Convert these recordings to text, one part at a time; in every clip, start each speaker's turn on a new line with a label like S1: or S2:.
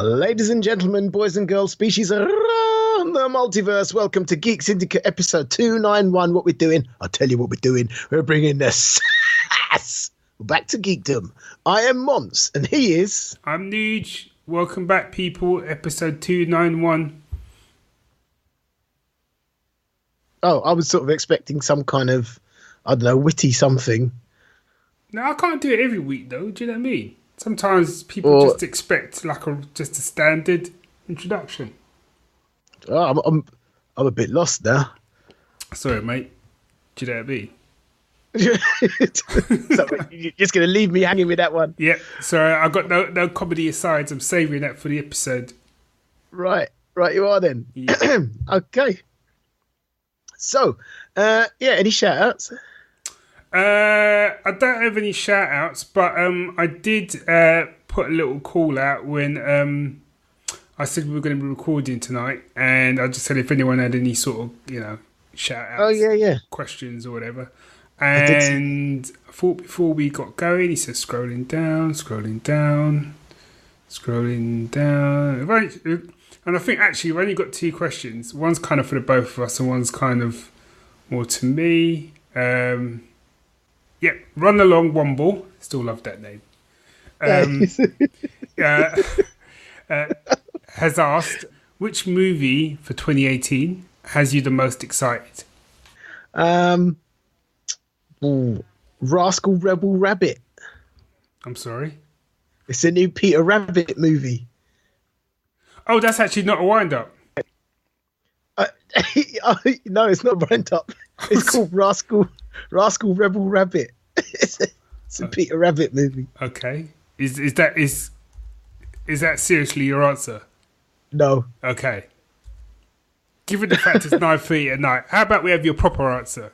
S1: Ladies and gentlemen, boys and girls, species around the multiverse, welcome to Geek Syndicate episode 291. What we're doing? I'll tell you what we're doing. We're bringing the sass back to geekdom. I am Monts, and he is...
S2: I'm Nuge. Welcome back, people. Episode 291.
S1: Oh, I was sort of expecting some kind of, I don't know, witty something.
S2: No, I can't do it every week, though. Do you know what I mean? Sometimes people just expect like just a standard introduction.
S1: Oh, I'm a bit lost now.
S2: Sorry, mate. Do you know what I mean?
S1: So you're just going to leave me hanging with that one?
S2: Yeah. Sorry, I got no comedy asides. I'm saving that for the episode.
S1: Right, you are then.
S2: Yeah.
S1: Okay. So, any shout-outs?
S2: I don't have any shout outs, but I did put a little call out when I said we were going to be recording tonight, and I just said if anyone had any sort of, shout outs, questions or whatever. And I thought before we got going, he said scrolling down. Right, and I think actually we've only got two questions. One's kind of for the both of us, and one's kind of more to me. Run Along Womble. Still love that name. Has asked, which movie for 2018 has you the most excited?
S1: Rascal Rebel Rabbit.
S2: I'm sorry?
S1: It's a new Peter Rabbit movie.
S2: Oh, that's actually not a wind-up.
S1: No, it's not wind-up. It's called Rascal Rebel Rabbit. It's a Peter Rabbit movie.
S2: Okay. Is that seriously your answer?
S1: No.
S2: Okay. Given the fact it's 9:30 at night, how about we have your proper answer?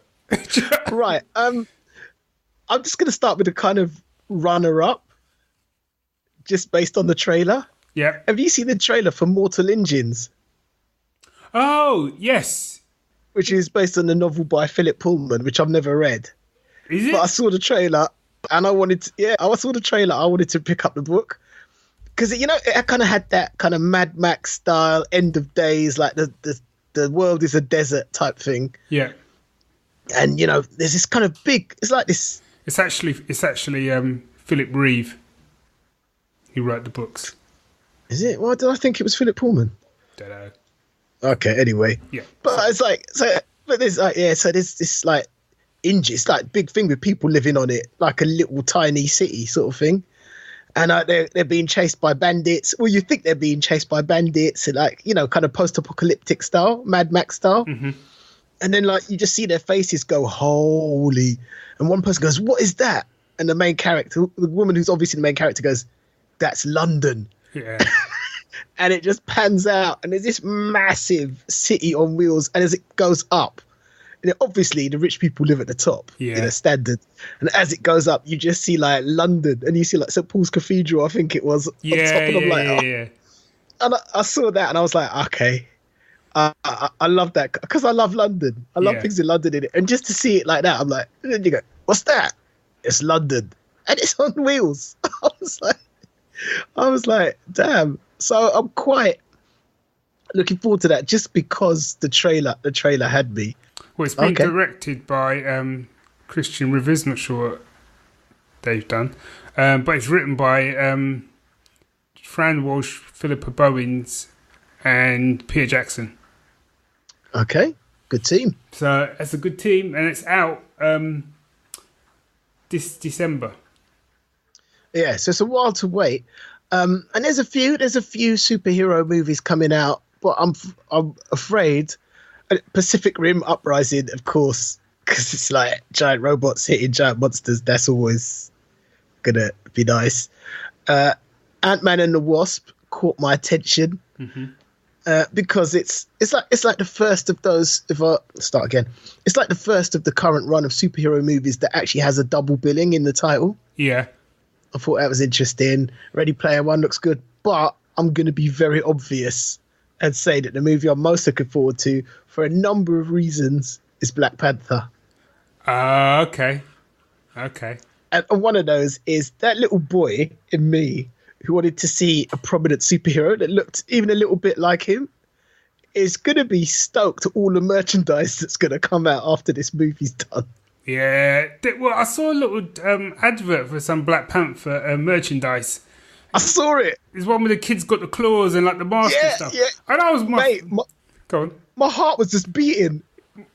S1: Right. I'm just going to start with a kind of runner-up, just based on the trailer.
S2: Yeah.
S1: Have you seen the trailer for Mortal Engines?
S2: Oh, yes.
S1: Which is based on the novel by Philip Pullman, which I've never read.
S2: Is it?
S1: But I saw the trailer, and I wanted to pick up the book. Because, it kind of had that kind of Mad Max style, end of days, like the world is a desert type thing.
S2: Yeah.
S1: And, there's this kind of big, it's like this.
S2: It's actually Philip Reeve who wrote the books.
S1: Is it? Why did I think it was Philip Pullman?
S2: Don't know.
S1: Okay, anyway.
S2: Yeah.
S1: But it's like, so there's this like, it's like big thing with people living on it, like a little tiny city sort of thing. And they're being chased by bandits. Well, you think they're being chased by bandits, and like, kind of post-apocalyptic style, Mad Max style.
S2: Mm-hmm.
S1: And then like you just see their faces go, holy. And one person goes, what is that? And the main character, the woman who's obviously the main character, goes, that's London.
S2: Yeah.
S1: And it just pans out, and there's this massive city on wheels. And as it goes up, and obviously the rich people live at the top, standard. And as it goes up, you just see like London, and you see like St. Paul's Cathedral, I think it was. On top, and I'm like,
S2: yeah.
S1: And I saw that, and I was like, okay, I love that, because I love London. I love things in London in it, and just to see it like that, I'm like, and then you go, what's that? It's London, and it's on wheels. I was like, damn. So I'm quite looking forward to that, just because the trailer had me.
S2: Well, it's been directed by Christian Rivers. Not sure what they've done, but it's written by Fran Walsh, Philippa Bowens, and Peter Jackson.
S1: Okay, good team.
S2: So it's a good team, and it's out this December.
S1: Yeah, so it's a while to wait. And there's a few superhero movies coming out, but I'm afraid. Pacific Rim Uprising, of course, because it's like giant robots hitting giant monsters. That's always gonna be nice. Ant-Man and the Wasp caught my attention, because it's like the first of those. If I start again, it's like the first of the current run of superhero movies that actually has a double billing in the title.
S2: Yeah.
S1: I thought that was interesting. Ready Player One looks good, but I'm going to be very obvious and say that the movie I'm most looking forward to, for a number of reasons, is Black Panther.
S2: Okay.
S1: And one of those is that little boy in me who wanted to see a prominent superhero that looked even a little bit like him is going to be stoked at all the merchandise that's going to come out after this movie's done.
S2: Yeah. Well, I saw a little advert for some Black Panther merchandise.
S1: I saw it.
S2: It's one where the kids got the claws and like the mask and stuff.
S1: Yeah.
S2: And I was go on.
S1: My heart was just beating.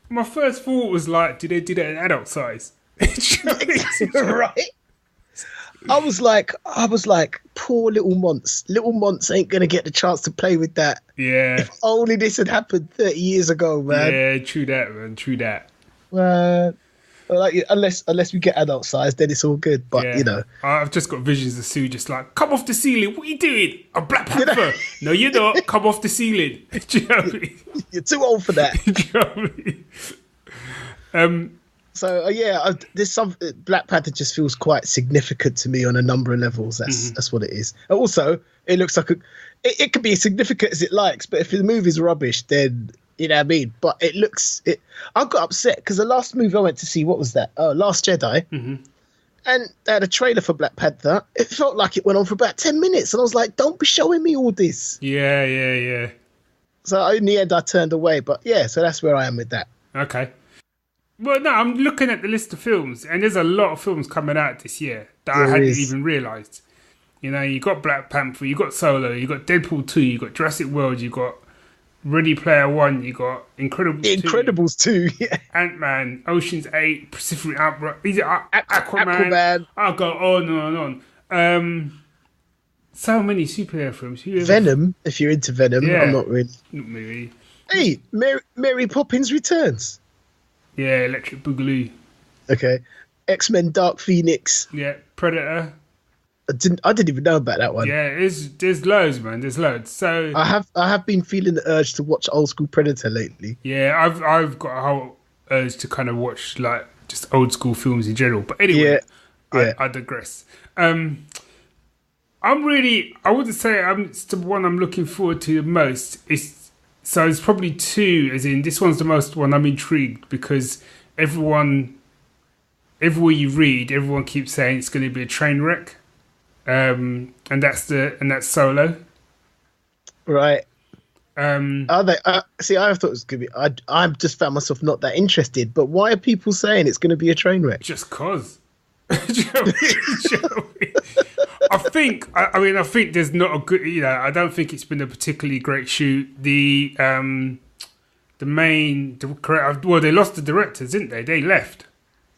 S2: My first thought was like, did they do that in adult size?
S1: Right. I was like, poor little Monts. Little Monts ain't gonna get the chance to play with that.
S2: Yeah.
S1: If only this had happened 30 years ago, man.
S2: Yeah, true that, man. True that.
S1: Like, unless we get adult size, then it's all good. But
S2: Yeah. I've just got visions of Sue just like, come off the ceiling. What are you doing? A Black Panther. No, you're not. Come off the ceiling. Do you know what I mean?
S1: You're too old for that.
S2: Do you know what I mean?
S1: So there's some Black Panther just feels quite significant to me on a number of levels. That's what it is. And also, it looks like it could be as significant as it likes, but if the movie's rubbish, then you know what I mean. But I got upset because the last movie I went to see, what was that? Oh, Last Jedi. Mm-hmm. And they had a trailer for Black Panther. It felt like it went on for about 10 minutes, and I was like, "Don't be showing me all this."
S2: Yeah.
S1: So in the end, I turned away. But yeah, so that's where I am with that.
S2: Okay. Well, no, I'm looking at the list of films, and there's a lot of films coming out this year that I hadn't even realised. You got Black Panther, you got Solo, you got Deadpool 2, you got Jurassic World, you got Ready Player One, you got Incredibles
S1: 2, yeah.
S2: Ant-Man, Ocean's 8, Pacific Aquaman. I'll go on and on. So many superhero films.
S1: Venom, if you're into Venom. Yeah. I'm not really.
S2: Not really.
S1: Hey, Mary Poppins Returns.
S2: Yeah, Electric Boogaloo.
S1: Okay. X-Men Dark Phoenix.
S2: Yeah, Predator.
S1: I didn't even know about that one.
S2: Yeah, there's loads, man. There's loads. So
S1: I have been feeling the urge to watch old school Predator lately.
S2: Yeah, I've got a whole urge to kind of watch like just old school films in general. But anyway, I digress. I wouldn't say it's the one I'm looking forward to the most. It's probably two, as in this one's the most one I'm intrigued because everywhere you read, everyone keeps saying it's going to be a train wreck. And that's Solo.
S1: Right. Are they? See, I thought it was going to be. I just found myself not that interested. But why are people saying it's going to be a train wreck?
S2: Just cause. I think there's not a good. I don't think it's been a particularly great shoot. They lost the directors, didn't they? They left.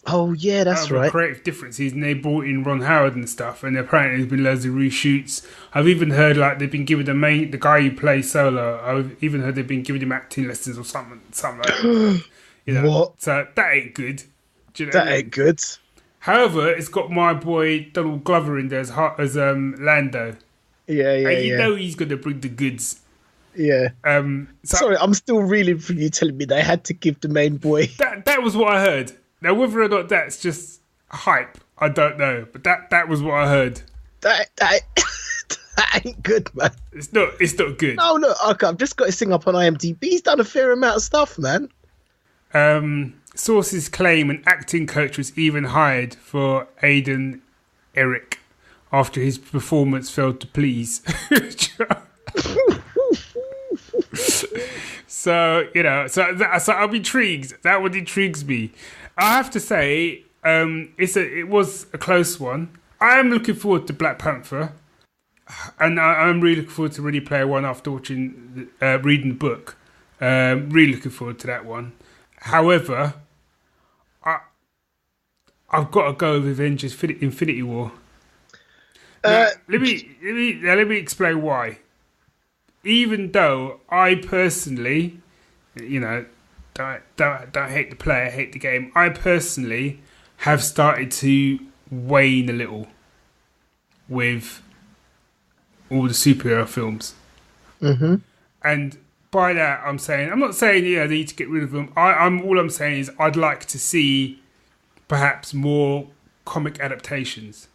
S1: Oh yeah, that's right.
S2: Creative differences, and they brought in Ron Howard and stuff. And apparently, there's been loads of reshoots. I've even heard like they've been giving the guy who plays Solo. I've even heard they've been giving him acting lessons or something like that.
S1: What?
S2: So that ain't good. Do you know
S1: that ain't good.
S2: However, it's got my boy Donald Glover in there as Lando.
S1: Yeah.
S2: And you know he's gonna bring the goods.
S1: Yeah. Sorry, I'm still reeling from you telling me they had to give the main boy.
S2: That was what I heard. Now, whether or not that's just hype, I don't know. But that was what I heard.
S1: That ain't good, man.
S2: It's not good.
S1: No, look, okay, I've just got his thing up on IMDb. He's done a fair amount of stuff, man.
S2: Sources claim an acting coach was even hired for Aiden Eric after his performance failed to please. So I'm intrigued. That one intrigues me. I have to say, it was a close one. I am looking forward to Black Panther, and I'm really looking forward to Ready Player One after reading the book. Really looking forward to that one. However, I've got to go with Avengers: Infinity War. Now, let me explain why. Even though I personally, don't hate the player, hate the game. I personally have started to wane a little with all the superhero films. Mm-hmm. And by that, I'm not saying they need to get rid of them. All I'm saying is I'd like to see perhaps more comic adaptations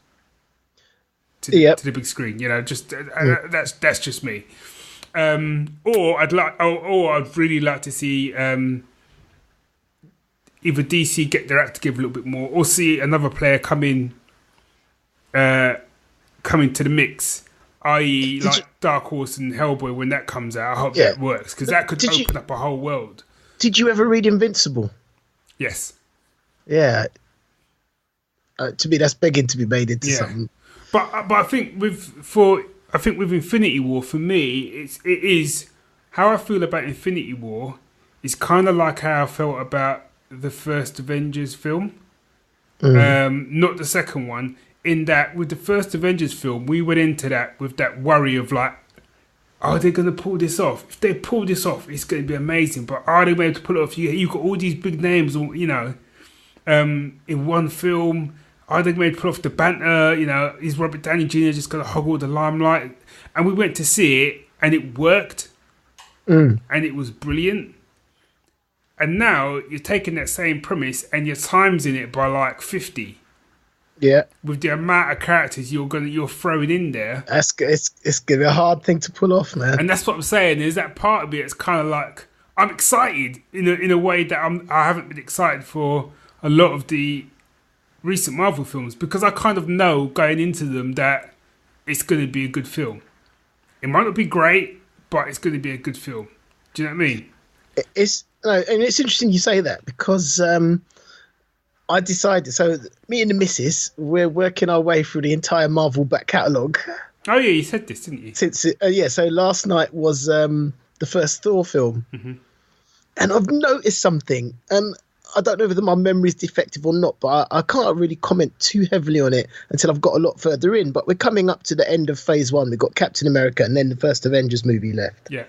S2: to the big screen. That's just me. Or I'd really like to see either DC get their act together a little bit more, or see another player come into the mix i.e., like Dark Horse and Hellboy when that comes out. I hope that works because that could open up a whole world.
S1: Did you ever read Invincible?
S2: Yes.
S1: Yeah. To me, that's begging to be made into something.
S2: But I think with Infinity War, for me, it is how I feel about Infinity War is kind of like how I felt about the first Avengers film, not the second one. In that, with the first Avengers film, we went into that with that worry of like, are they going to pull this off? If they pull this off, it's going to be amazing. But are they able to pull it off? You've got all these big names, in one film. Are they going to pull off the banter? Is Robert Downey Jr. just going to hog all the limelight? And we went to see it, and it worked, and it was brilliant. And now you're taking that same premise and you're timesing it by like 50.
S1: Yeah.
S2: With the amount of characters you're throwing in there.
S1: It's gonna be a hard thing to pull off, man.
S2: And that's what I'm saying, is that part of it is kind of like I'm excited in a way that I haven't been excited for a lot of the recent Marvel films, because I kind of know going into them that it's gonna be a good film. It might not be great, but it's gonna be a good film. Do you know what I mean?
S1: And it's interesting you say that, because I decided, so me and the missus, we're working our way through the entire Marvel back catalogue.
S2: Oh yeah, you said this, didn't you?
S1: So last night was the first Thor film. Mm-hmm. And I've noticed something, and I don't know whether my memory is defective or not, but I can't really comment too heavily on it until I've got a lot further in. But we're coming up to the end of phase 1. We've got Captain America and then the first Avengers movie left.
S2: Yeah.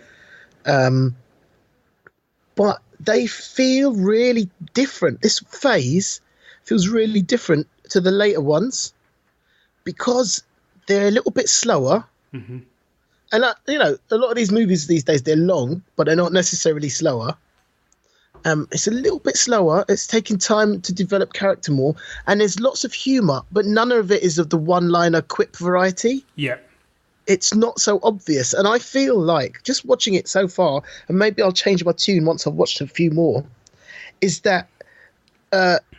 S1: But they feel really different. This phase feels really different to the later ones because they're a little bit slower. Mm-hmm. And, a lot of these movies these days, they're long, but they're not necessarily slower. It's a little bit slower. It's taking time to develop character more. And there's lots of humour, but none of it is of the one-liner quip variety.
S2: Yeah.
S1: It's not so obvious. And I feel like, just watching it so far, and maybe I'll change my tune once I've watched a few more, is that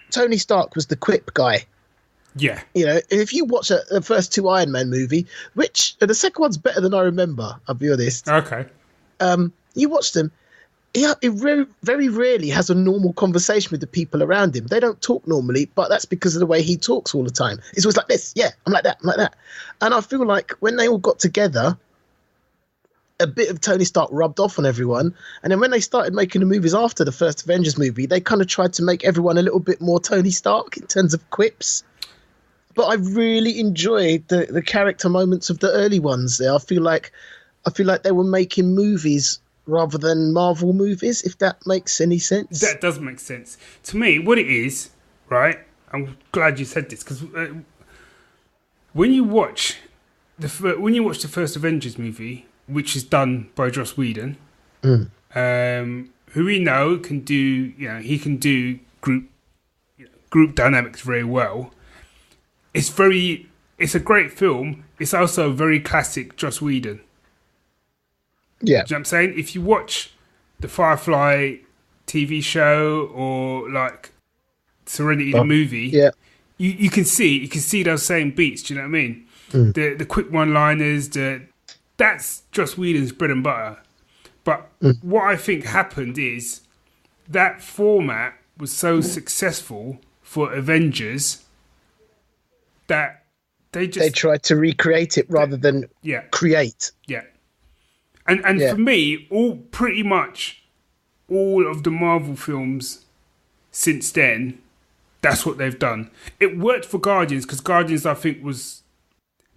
S1: Tony Stark was the quip guy.
S2: Yeah.
S1: If you watch the first 2 Iron Man movie, which the second one's better than I remember, I'll be honest.
S2: Okay.
S1: You watch them, he very, very rarely has a normal conversation with the people around him. They don't talk normally, but that's because of the way he talks all the time. It's always like this. Yeah, I'm like that. And I feel like when they all got together, a bit of Tony Stark rubbed off on everyone. And then when they started making the movies after the first Avengers movie, they kind of tried to make everyone a little bit more Tony Stark in terms of quips. But I really enjoyed the character moments of the early ones there. I feel like they were making movies rather than Marvel movies, if that makes any sense.
S2: That does make sense. To me, what it is, right, I'm glad you said this, because when you watch the first Avengers movie, which is done by Joss Whedon, who we know can do, he can do group dynamics very well. It's a great film. It's also very classic Joss Whedon.
S1: Yeah.
S2: Do you know what I'm saying? If you watch the Firefly TV show or like Serenity the movie, you can see those same beats. Do you know what I mean? The quick one-liners, that's Joss Whedon's bread and butter. But what I think happened is that format was so successful for Avengers that they
S1: tried to recreate it rather than create.
S2: Yeah. And for me, pretty much all of the Marvel films since then, that's what they've done. It worked for Guardians, because Guardians, I think,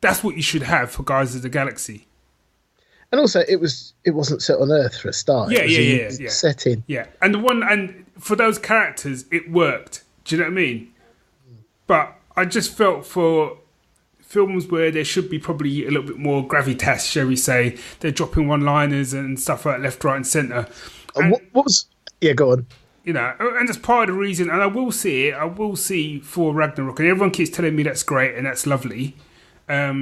S2: that's what you should have for Guardians of the Galaxy.
S1: And also, it wasn't set on Earth for a start.
S2: Yeah.
S1: Setting.
S2: Yeah, and for those characters, it worked. Do you know what I mean? But I just felt for films where there should be probably a little bit more gravitas, shall we say. They're dropping one-liners and stuff like left, right and centre.
S1: What was... Yeah, go on.
S2: And that's part of the reason, and I will see Thor Ragnarok, and everyone keeps telling me that's great and that's lovely. But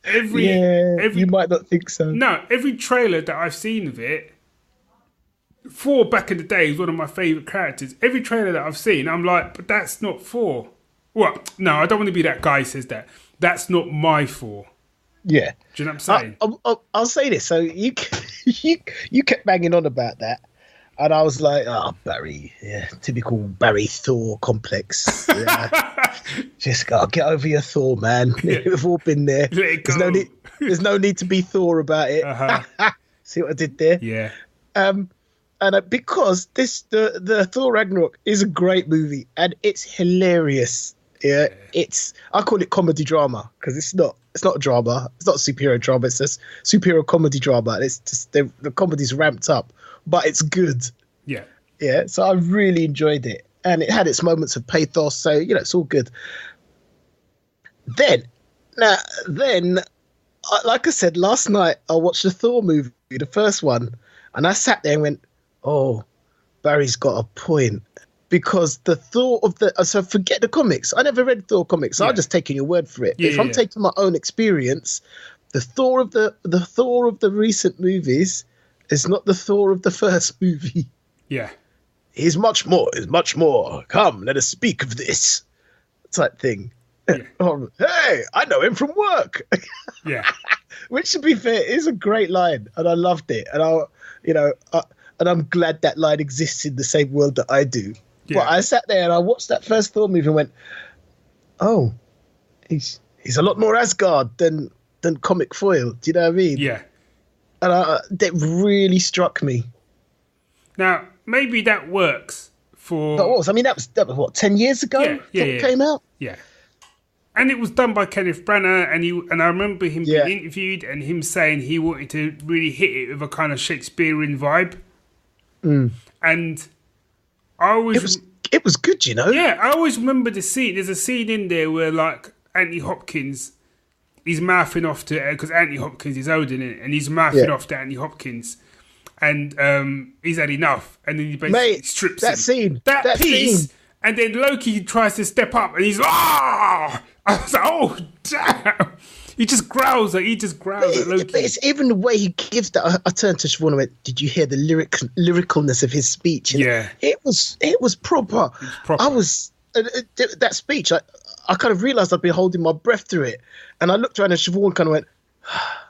S2: you might not think so. No, every trailer that I've seen of it, Thor back in the day is one of my favourite characters. Every trailer that I've seen, I'm like, but that's not Thor. Well, no, I don't want to be that guy who says that. That's not my Thor.
S1: Yeah.
S2: Do you know what I'm saying?
S1: I'll say this. So you kept banging on about that, and I was like, oh, Barry, yeah, typical Barry Thor complex. Yeah. Just gotta get over your Thor, man.
S2: Yeah.
S1: We've all been there.
S2: Let it go.
S1: There's no need to be Thor about it. See what I did there?
S2: Yeah.
S1: And because the Thor Ragnarok is a great movie and it's hilarious. Yeah, I call it comedy drama because it's not a drama. It's not a superhero drama. It's just superhero comedy drama. It's just the comedy's ramped up, but it's good.
S2: Yeah.
S1: Yeah. So I really enjoyed it, and it had its moments of pathos. So it's all good. Then, like I said last night, I watched the Thor movie, the first one, and I sat there and went, "Oh, Barry's got a point." Because the Thor of so forget the comics. I never read Thor comics. So I'm just taking your word for it. If I'm taking my own experience, the Thor of the recent movies is not the Thor of the first movie.
S2: Yeah,
S1: he's much more. Come, let us speak of this type thing. Yeah. Hey, I know him from work.
S2: Yeah,
S1: which to be fair is a great line, and I loved it. And and I'm glad that line exists in the same world that I do. Yeah. But I sat there and I watched that first Thor movie and went, "Oh, he's a lot more Asgard than comic foil." Do you know what I mean?
S2: Yeah.
S1: And that really struck me.
S2: Now maybe that works for.
S1: That was what 10 years ago?
S2: Yeah.
S1: It came out.
S2: Yeah. And it was done by Kenneth Branagh, and I remember him being interviewed and him saying he wanted to really hit it with a kind of Shakespearean vibe. And it was
S1: good,
S2: Yeah, I always remember the scene. There's a scene in there where like Anthony Hopkins, he's mouthing off to because Anthony Hopkins is older than it, and he's mouthing off to Anthony Hopkins, and he's had enough, and then he basically strips
S1: that
S2: him.
S1: Scene,
S2: that piece, scene. And then Loki tries to step up, and he's I was like, oh damn. He just growls at Loki.
S1: But it's even the way he gives that. I turned to Siobhan and went, "Did you hear the lyricalness of his speech?"
S2: Yeah,
S1: it was proper. I was that speech. I kind of realised I'd been holding my breath through it, and I looked around and Siobhan kind of went.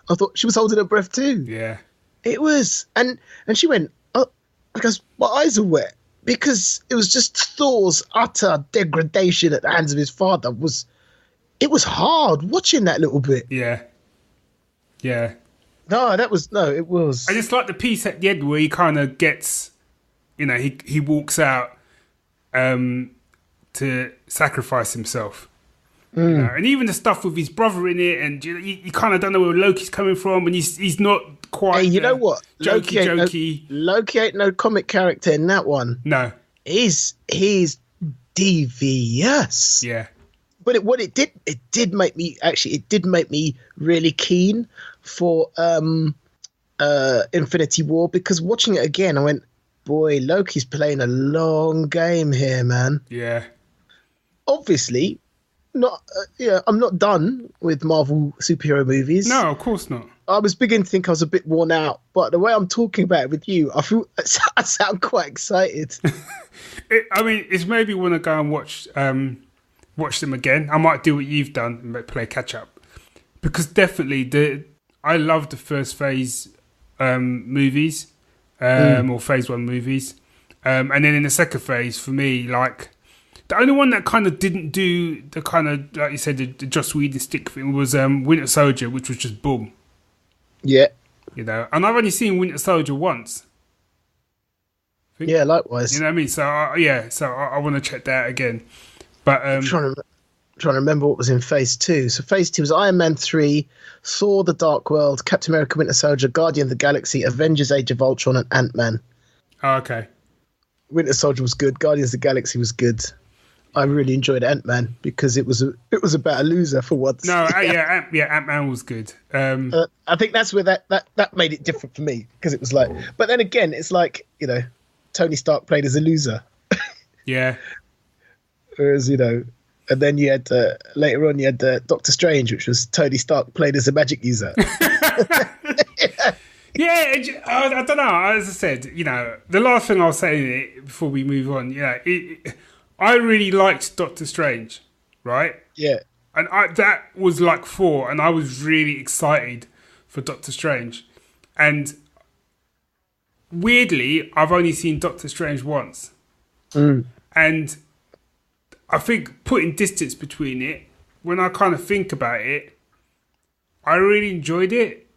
S1: I thought she was holding her breath too.
S2: Yeah,
S1: it was, and she went. Oh, because my eyes are wet because it was just Thor's utter degradation at the hands of his father was. It was hard watching that little bit.
S2: Yeah.
S1: No, it was.
S2: I just like the piece at the end where he kind of gets, he walks out to sacrifice himself. And even the stuff with his brother in it, and you kind of don't know where Loki's coming from, and he's not quite.
S1: Hey, you know what?
S2: Jokey.
S1: Loki ain't no comic character in that one.
S2: No.
S1: He's devious.
S2: Yeah.
S1: But it did make me really keen for Infinity War, because watching it again, I went, boy, Loki's playing a long game here, man.
S2: Yeah.
S1: Obviously, I'm not done with Marvel superhero movies.
S2: No, of course not.
S1: I was beginning to think I was a bit worn out, but the way I'm talking about it with you, I feel I sound quite excited.
S2: It's made me want to go and watch them again. I might do what you've done and play catch up, because definitely I love the first phase movies or phase 1 movies, and then in the second phase, for me, like the only one that kind of didn't do the kind of, like you said, the Joss Whedon stick thing was Winter Soldier, which was just boom.
S1: Yeah,
S2: and I've only seen Winter Soldier once.
S1: Yeah, likewise.
S2: You know what I mean? So I want to check that out again. But
S1: I'm trying to remember what was in phase 2. So phase 2 was Iron Man 3, Thor: The Dark World, Captain America: Winter Soldier, Guardian of the Galaxy, Avengers: Age of Ultron, and Ant-Man.
S2: Oh, okay.
S1: Winter Soldier was good. Guardians of the Galaxy was good. I really enjoyed Ant-Man because it was about a loser for once.
S2: No, Ant-Man was good.
S1: I think that's where that made it different for me, because it was like, but then again, it's like, Tony Stark played as a loser.
S2: Yeah.
S1: Whereas, and then you had later on you had Doctor Strange, which was Tony Stark played as a magic user.
S2: Yeah, I don't know. As I said, the last thing I'll say before we move on, I really liked Doctor Strange, right?
S1: Yeah.
S2: And that was like 4, and I was really excited for Doctor Strange. And weirdly, I've only seen Doctor Strange once. And I think putting distance between it, when I kind of think about it, I really enjoyed it.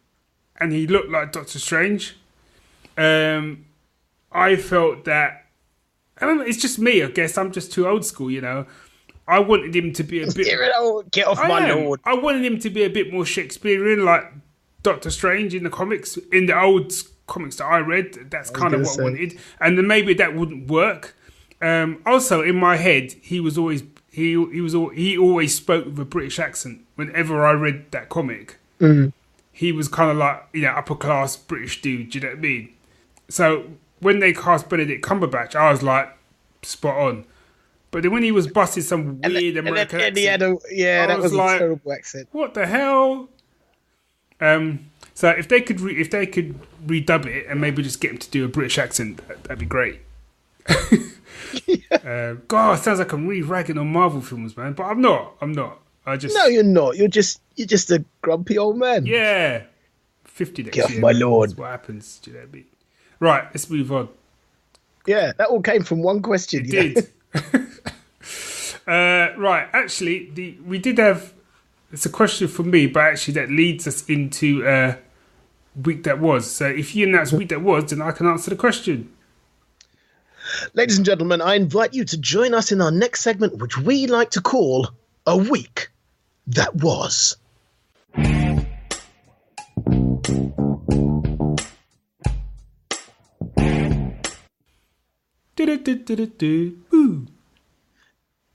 S2: And he looked like Doctor Strange. I felt that, I don't know, it's just me, I guess. I'm just too old school, you know. I wanted him to be a bit...
S1: Get off my lord.
S2: I wanted him to be a bit more Shakespearean, like Doctor Strange in the comics, in the old comics that I read. That's kind of what I wanted. And then maybe that wouldn't work. Also, in my head, he always spoke with a British accent. Whenever I read that comic, he was kind of like, you know, upper class British dude. Do you know what I mean? So when they cast Benedict Cumberbatch, I was like, spot on. But then when he was busting some weird American accent,
S1: that was like, a terrible accent.
S2: What the hell? So if they could redub it and maybe just get him to do a British accent, that'd be great. God, it sounds like I'm really ragging on Marvel films, man. But I'm not. No,
S1: you're not. You're just a grumpy old man.
S2: Yeah, 50 next
S1: year.
S2: Get off
S1: my lord.
S2: That's what happens. Do you know what I mean? Right, let's move on.
S1: Yeah, that all came from one question.
S2: It did. Right, actually, we did have. It's a question for me, but actually that leads us into week that was. So if you announce week that was, then I can answer the question.
S1: Ladies and gentlemen, I invite you to join us in our next segment, which we like to call A Week That Was.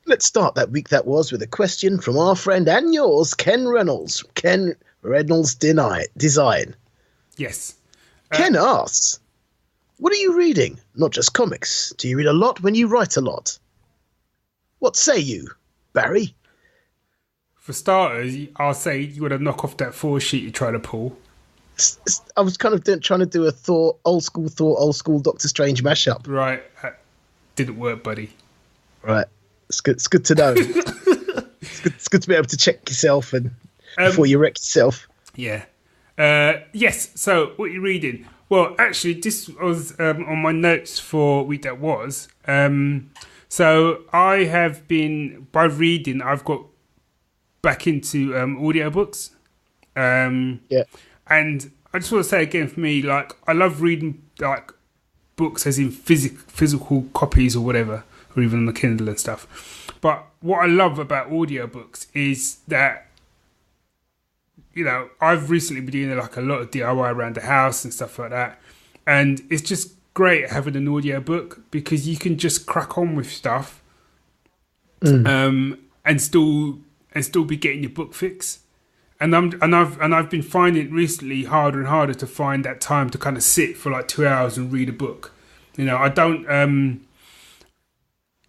S1: Let's start that week that was with a question from our friend and yours, Ken Reynolds. Ken Reynolds Design.
S2: Yes.
S1: Ken asks, what are you reading? Not just comics. Do you read a lot when you write a lot? What say you, Barry?
S2: For starters, I'll say you got to knock off that 4 sheet you try to pull.
S1: I was kind of trying to do a old school Doctor Strange mashup.
S2: Right. Didn't work, buddy.
S1: Right. It's good to know. it's good to be able to check yourself and before you wreck yourself.
S2: Yeah. Yes. So, what are you reading? Well, actually, this was on my notes for week that was. So, I have been, by reading, I've got back into audiobooks.
S1: Yeah.
S2: And I just want to say again, for me, like, I love reading like books as in physical copies or whatever, or even on the Kindle and stuff. But what I love about audiobooks is that, you know, I've recently been doing like a lot of DIY around the house and stuff like that. And it's just great having an audiobook because you can just crack on with stuff and still be getting your book fix. And I've been finding it recently harder and harder to find that time to kind of sit for like 2 hours and read a book. You know, I don't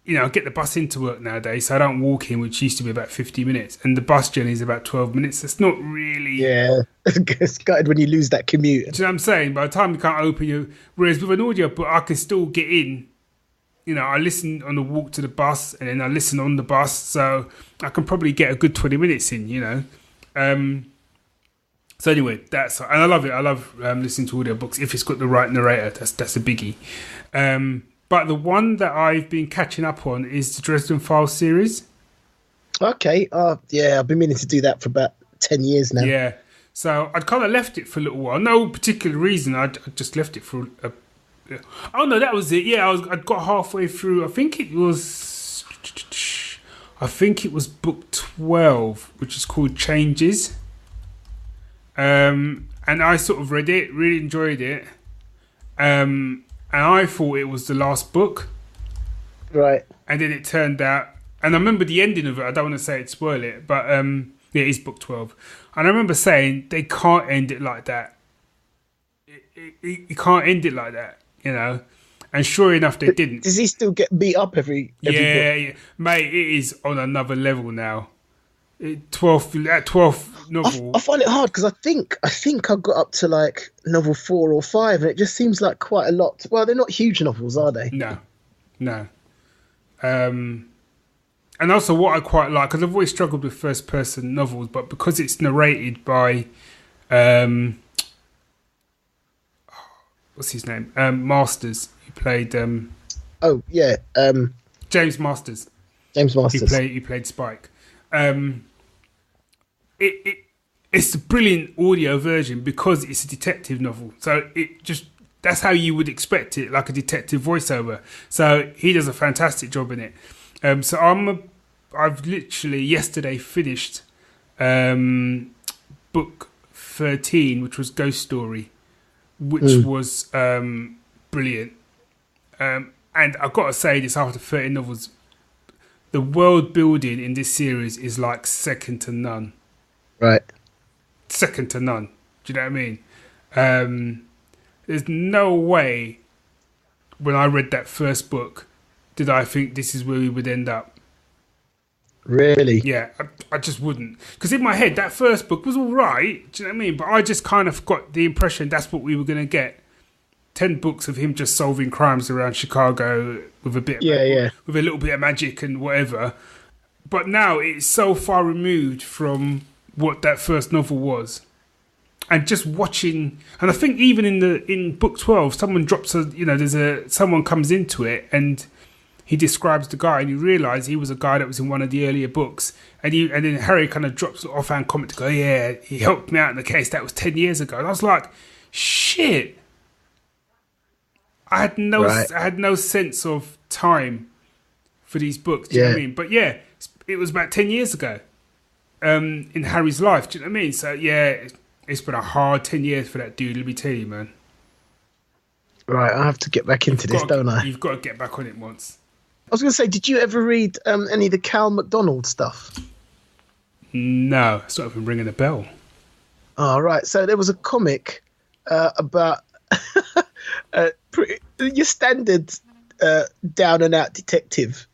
S2: get the bus into work nowadays, so I don't walk in, which used to be about 50 minutes, and the bus journey is about 12 minutes. It's not really...
S1: Yeah, it's gutted when you lose that commute.
S2: Do you know what I'm saying? By the time you can't open your... Whereas with an audio book, I can still get in. You know, I listen on the walk to the bus, and then I listen on the bus, so I can probably get a good 20 minutes in, you know. So anyway, and I love it. I love listening to audiobooks. If it's got the right narrator, that's a biggie. But the one that I've been catching up on is the Dresden Files series.
S1: Okay. Yeah, I've been meaning to do that for about 10 years now.
S2: Yeah. So I'd kind of left it for a little while. No particular reason. I just left it for oh, no, that was it. Yeah, I'd got halfway through. I think it was book 12, which is called Changes. And I sort of read it, really enjoyed it. And I thought it was the last book.
S1: Right.
S2: And then it turned out, and I remember the ending of it, I don't want to say it, spoil it, but yeah, it is book 12. And I remember saying, they can't end it like that. You can't end it like that, you know. And sure enough, they didn't.
S1: Does he still get beat up every book?
S2: Yeah. Mate, it is on another level now. 12th novel.
S1: I find it hard because I think I got up to like novel 4 or 5, and it just seems like quite a lot. Well, they're not huge novels, are they?
S2: No. And And also what I quite like, because I've always struggled with first-person novels, but because it's narrated by, what's his name? Masters, who played...
S1: Oh, yeah.
S2: James Masters.
S1: James Masters.
S2: He played Spike. It's a brilliant audio version because it's a detective novel. So that's how you would expect it, like a detective voiceover. So he does a fantastic job in it. So I've literally yesterday finished book 13, which was Ghost Story, which was brilliant. And I've got to say this, after 13 novels, the world building in this series is like second to none.
S1: Right.
S2: Second to none. Do you know what I mean? There's no way when I read that first book did I think this is where we would end up.
S1: Really?
S2: Yeah, I just wouldn't. Because in my head, that first book was all right. Do you know what I mean? But I just kind of got the impression that's what we were going to get. 10 books of him just solving crimes around Chicago with a bit, with a little bit of magic and whatever. But now it's so far removed from what that first novel was, and just watching. And I think even in book 12, someone drops someone comes into it and he describes the guy, and you realise he was a guy that was in one of the earlier books, and then Harry kind of drops an offhand comment to go, yeah, he helped me out in the case that was 10 years ago, and I was like, shit. I had no sense of time for these books. Do you know what I mean? But yeah, it was about 10 years ago in Harry's life. Do you know what I mean? So yeah, it's been a hard 10 years for that dude. Let me tell you, man.
S1: Right, I have to get back into this, don't I?
S2: You've got to get back on it once.
S1: I was going to say, did you ever read any of the Cal McDonald stuff?
S2: No, it's not even ringing a bell.
S1: Oh, right. So there was a comic about your standard down and out detective.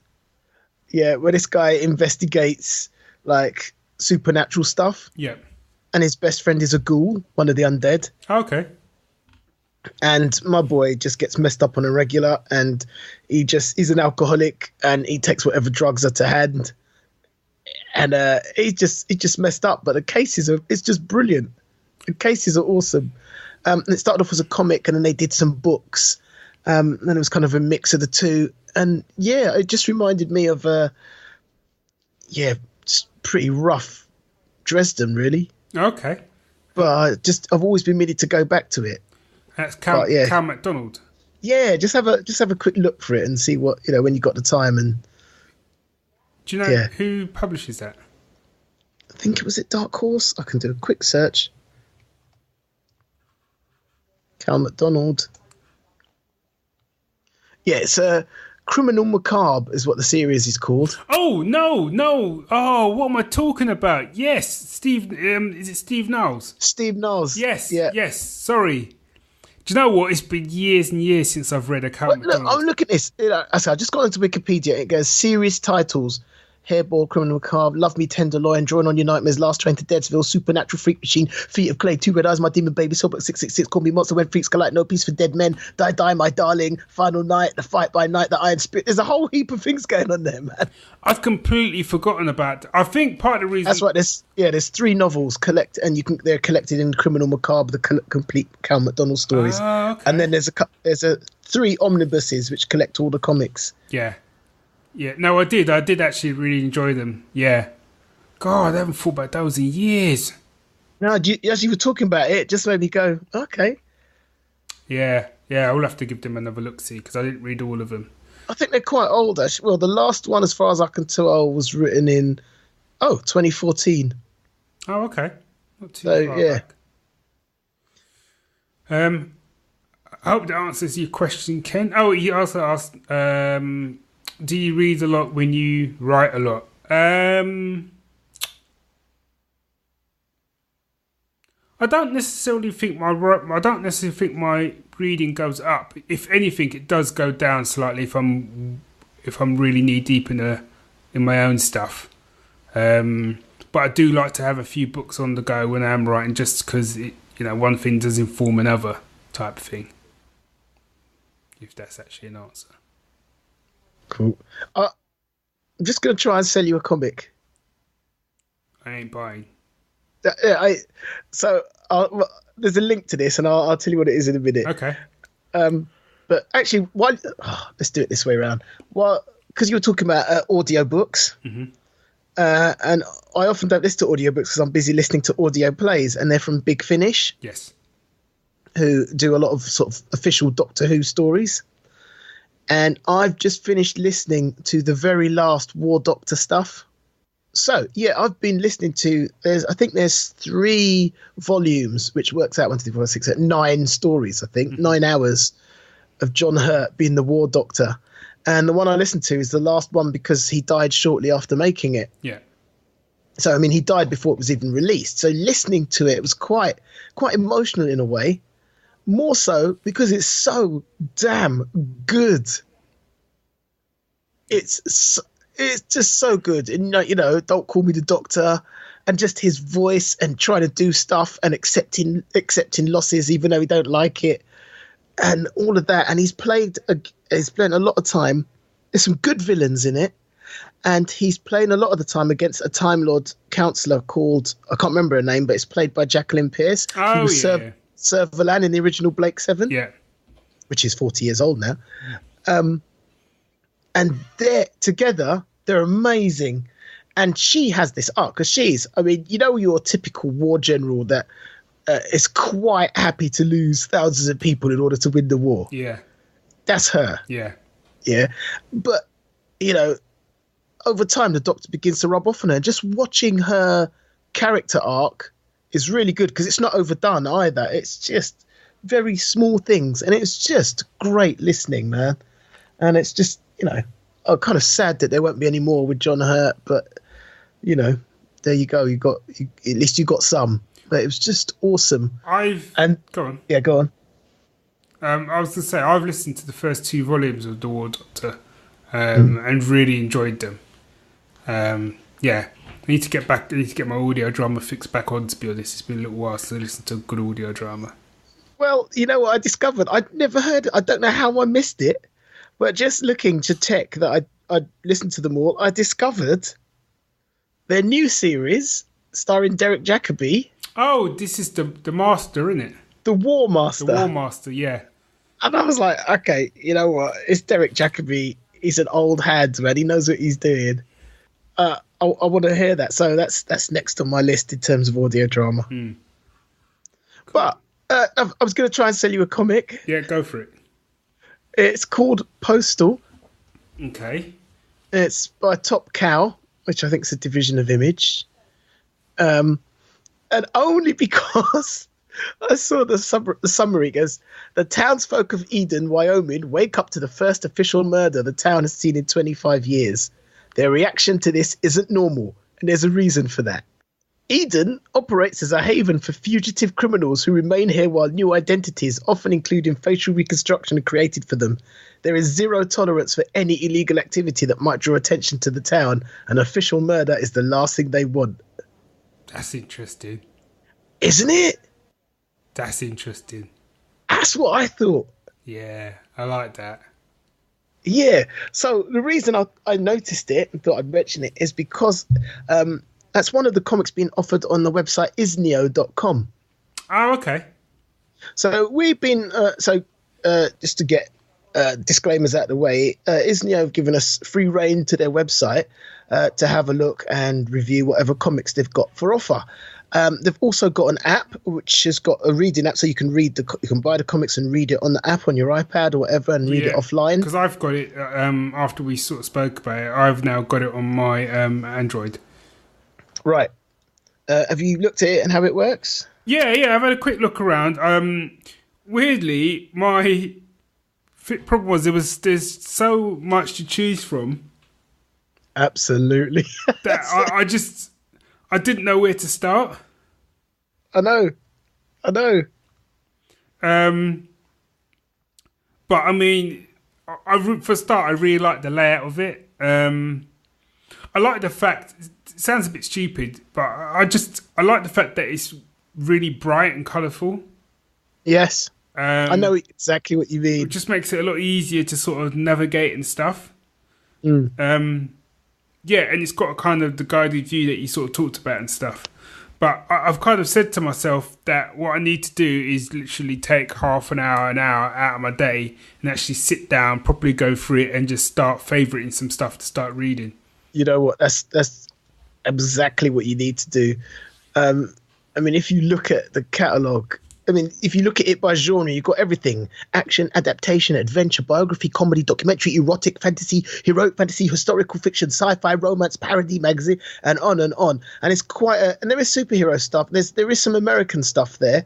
S1: Yeah, where this guy investigates like supernatural stuff.
S2: Yeah.
S1: And his best friend is a ghoul, one of the undead.
S2: Okay.
S1: And my boy just gets messed up on a regular, and he's an alcoholic, and he takes whatever drugs are to hand. And he just messed up. But the cases it's just brilliant. The cases are awesome. And it started off as a comic, and then they did some books. And it was kind of a mix of the two. And yeah, it just reminded me of just pretty rough Dresden, really.
S2: Okay.
S1: But I've always been meaning to go back to it.
S2: That's Cal McDonald.
S1: Yeah, just have a quick look for it and see what, when you got the time. And
S2: do you know who publishes that?
S1: I think it was at Dark Horse. I can do a quick search. Cal McDonald. Yeah, it's Criminal Macabre is what the series is called.
S2: Oh, no. Oh, what am I talking about? Yes, Steve. Is it Steve Knowles?
S1: Steve Knowles.
S2: Yes, yes. Sorry. Do you know what? It's been years and years since I've read a Cal McDonald.
S1: Look, I'm looking at this. I just got into Wikipedia. It goes series titles: Hairball, Criminal Macabre, Love Me Tenderloin, Drawing on Your Nightmares, Last Train to Deadsville, Supernatural Freak Machine, Feet of Clay, Two Red Eyes, My Demon Baby, Soulbook 666, Call Me Monster When Freaks Collide, No Peace for Dead Men, Die Die My Darling, Final Night, The Fight by Night, The Iron Spirit. There's a whole heap of things going on there, man.
S2: I've completely forgotten about. I think part of the reason.
S1: That's right. There's 3 novels they're collected in Criminal Macabre, the complete Cal McDonald stories,
S2: okay.
S1: And then there's 3 omnibuses which collect all the comics.
S2: Yeah. Yeah, no, I did actually really enjoy them. Yeah. God, I haven't thought about those in years.
S1: No, as you were talking about it, just made me go, okay.
S2: Yeah, I'll have to give them another look-see, because I didn't read all of them.
S1: I think they're quite old, actually. Well, the last one, as far as I can tell, was written in, 2014.
S2: Oh, okay. Not too far back. I hope that answers your question, Ken. Oh, you also asked... do you read a lot when you write a lot? I don't necessarily think my reading goes up. If anything, it does go down slightly if I'm really knee deep in my own stuff. But I do like to have a few books on the go when I am writing, just because one thing does inform another type of thing. If that's actually an answer.
S1: Cool. I'm just going to try and sell you a comic.
S2: I ain't buying.
S1: There's a link to this, and I'll tell you what it is in a minute.
S2: Okay.
S1: But actually, let's do it this way around. Well, because you were talking about audiobooks, and I often don't listen to audiobooks because I'm busy listening to audio plays, and they're from Big Finish.
S2: Yes.
S1: Who do a lot of sort of official Doctor Who stories. And I've just finished listening to the very last War Doctor stuff. So, yeah, I've been listening to, I think there's 3 volumes, which works out 1, 2, 3, 4, 6, 7, 9 stories, I think, 9 hours of John Hurt being the War Doctor. And the one I listened to is the last one because he died shortly after making it.
S2: Yeah.
S1: So, I mean, he died before it was even released. So listening to it was quite emotional in a way. More so because it's so damn good. It's just so good. And, Don't Call Me the Doctor, and just his voice and trying to do stuff and accepting losses even though he don't like it, and all of that. And he's playing a lot of time. There's some good villains in it, and he's playing a lot of the time against a Time Lord counselor called, I can't remember her name, but it's played by Jacqueline Pearce.
S2: Oh, yeah.
S1: Sir Verlan in the original Blake 7, which is 40 years old now. And they're together, they're amazing. And she has this arc because your typical war general that is quite happy to lose thousands of people in order to win the war.
S2: Yeah.
S1: That's her.
S2: Yeah.
S1: Yeah. But, over time, the Doctor begins to rub off on her. Just watching her character arc is really good because it's not overdone either. It's just very small things, and it's just great listening, man. And it's just, I'm kind of sad that there won't be any more with John Hurt, but there you go. At least you got some. But it was just awesome.
S2: Go on.
S1: Yeah, go on.
S2: I was going to say I've listened to the first 2 volumes of The War Doctor, and really enjoyed them. Yeah. I need to get my audio drama fixed back on, to be honest. It's been a little while since I listened to a good audio drama.
S1: Well, you know what I discovered? I'd never heard it. I don't know how I missed it, but just looking to check that I'd listened to them all, I discovered their new series starring Derek Jacobi.
S2: Oh, this is the Master, isn't it?
S1: The War Master.
S2: The War Master, yeah.
S1: And I was like, okay, you know what? It's Derek Jacobi. He's an old hand, man. He knows what he's doing. I want to hear that. So that's next on my list in terms of audio drama. Cool. But I was going to try and sell you a comic.
S2: Yeah, go for it.
S1: It's called Postal.
S2: Okay.
S1: It's by Top Cow, which I think is a division of Image. And only because I saw the summary. It goes, the townsfolk of Eden, Wyoming, wake up to the first official murder the town has seen in 25 years. Their reaction to this isn't normal, and there's a reason for that. Eden operates as a haven for fugitive criminals who remain here while new identities, often including facial reconstruction, are created for them. There is zero tolerance for any illegal activity that might draw attention to the town, and official murder is the last thing they want.
S2: That's interesting.
S1: Isn't it?
S2: That's interesting.
S1: That's what I thought.
S2: Yeah, I like that.
S1: Yeah, so the reason I noticed it and thought I'd mention it is because that's one of the comics being offered on the website Izneo.com.
S2: Oh, okay.
S1: So we've been, just to get disclaimers out of the way, Izneo have given us free reign to their website to have a look and review whatever comics they've got for offer. They've also got an app which has got a reading app, so you can you can buy the comics and read it on the app on your iPad or whatever, and read it offline.
S2: Because I've got it after we sort of spoke about it. I've now got it on my Android. Right.
S1: Have you looked at it and how it works?
S2: Yeah. I've had a quick look around. Weirdly, my problem was there's so much to choose from.
S1: Absolutely.
S2: that I didn't know where to start.
S1: I know.
S2: But I mean, for a start, I really like the layout of it. I like the fact, it sounds a bit stupid, but I like the fact that it's really bright and colourful.
S1: Yes. I know exactly what you mean.
S2: It just makes it a lot easier to sort of navigate and stuff. Yeah, and it's got a kind of the guided view that you sort of talked about and stuff. But I've kind of said to myself that what I need to do is literally take half an hour out of my day and actually sit down, properly go through it, and just start favouriting some stuff to start reading.
S1: You know what? That's exactly what you need to do. I mean, if you look at the catalogue, I mean, if you look at it by genre, you've got everything: action, adaptation, adventure, biography, comedy, documentary, erotic, fantasy, heroic fantasy, historical fiction, sci-fi, romance, parody, magazine, and on and on. And it's and there is superhero stuff. There is some American stuff there.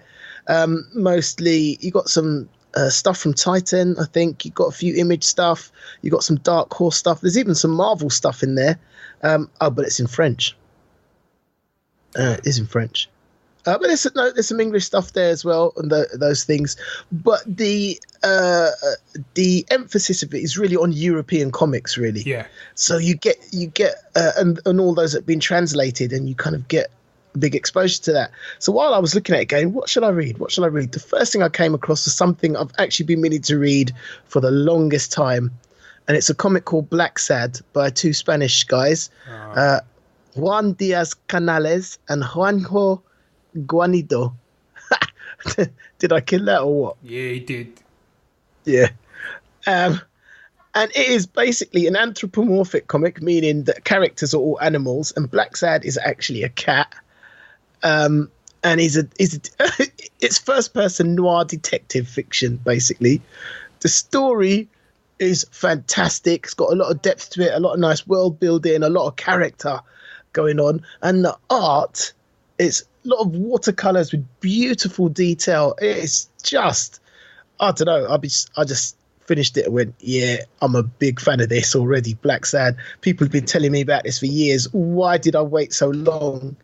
S1: Mostly, you got some stuff from Titan, I think. You got a few Image stuff. You got some Dark Horse stuff. There's even some Marvel stuff in there. But it's in French. It is in French. But there's some English stuff there as well, and those things. But the emphasis of it is really on European comics, really.
S2: Yeah.
S1: So you get and all those that have been translated, and you kind of get a big exposure to that. So while I was looking at it, going, what should I read? What should I read? The first thing I came across was something I've actually been meaning to read for the longest time, and it's a comic called Blacksad by two Spanish guys, Juan Diaz Canales and Juanjo Guanido. Did I kill that or what?
S2: Yeah, he did.
S1: Yeah. And it is basically an anthropomorphic comic, meaning that characters are all animals, and Blacksad is actually a cat. And it's first person noir detective fiction, basically. The story is fantastic. It's got a lot of depth to it, a lot of nice world building, a lot of character going on, and the art is a lot of watercolors with beautiful detail. It's just, I don't know. I just finished it and went, yeah, I'm a big fan of this already. Blacksad. People have been telling me about this for years. Why did I wait so long?